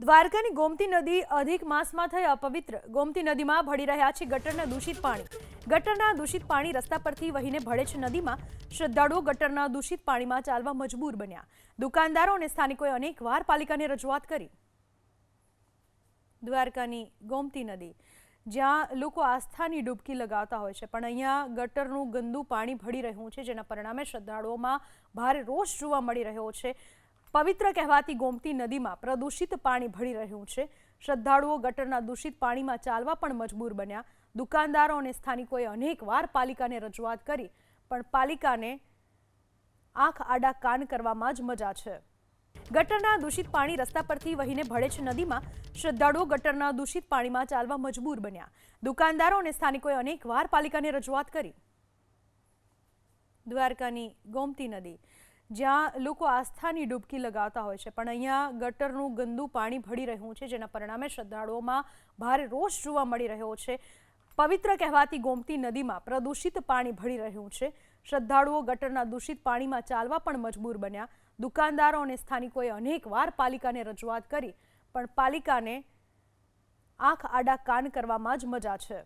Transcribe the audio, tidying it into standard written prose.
દ્વારકાની ગોમતી નદી અધિક માસમાં થઈ અપવિત્ર। ગોમતી નદીમાં ભળી રહ્યા છે ગટરના દૂષિત પાણી। ગટરના દૂષિત પાણી રસ્તા પરથી વહીને ભળે છે નદીમાં। શ્રદ્ધાળુઓ ગટરના દૂષિત પાણીમાં ચાલવા મજબૂર બન્યા। દુકાનદારો અને સ્થાનિકોએ અનેકવાર પાલિકાને રજૂઆત કરી। દ્વારકાની ગોમતી નદી જ્યાં લોકો આસ્થાની ડૂબકી લગાવતા હોય છે, પણ અહીંયા ગટરનું ગંદુ પાણી ભળી રહ્યું છે, જેના પરિણામે શ્રદ્ધાળુઓમાં ભારે રોષ જોવા મળી રહ્યો છે। પવિત્ર કહેવાતી ગોમતી નદીમાં પ્રદૂષિત પાણી ભળી રહ્યું છે। શ્રદ્ધાળુઓ ગટરના દૂષિત પાણીમાં ચાલવા પણ મજબૂર બન્યા। દુકાનદારો અને સ્થાનિકોએ અનેકવાર પાલિકાને રજૂઆત કરી, પણ પાલિકાને આંખ આડા કાન કરવામાં જ મજા છે। ગટરના દૂષિત પાણી રસ્તા પરથી વહીને ભળે છે નદીમાં। શ્રદ્ધાળુઓ ગટરના દૂષિત પાણીમાં ચાલવા મજબૂર બન્યા। દુકાનદારો અને સ્થાનિકોએ અનેકવાર પાલિકાને રજૂઆત કરી। દ્વારકાની ગોમતી નદી જ્યાં લોકો આસ્થાની ડૂબકી લગાવતા હોય છે, પણ અહીંયા ગટરનું ગંદુ પાણી ભળી રહ્યું છે, જેના પરિણામે શ્રદ્ધાળુઓમાં ભારે રોષ જોવા મળી રહ્યો છે। પવિત્ર કહેવાતી ગોમતી નદીમાં પ્રદૂષિત પાણી ભળી રહ્યું છે। શ્રદ્ધાળુઓ ગટરના દૂષિત પાણીમાં ચાલવા પણ મજબૂર બન્યા। દુકાનદારો અને સ્થાનિકોએ અનેકવાર પાલિકાને રજૂઆત કરી, પણ પાલિકાને આંખ આડા કાન કરવામાં જ મજા છે।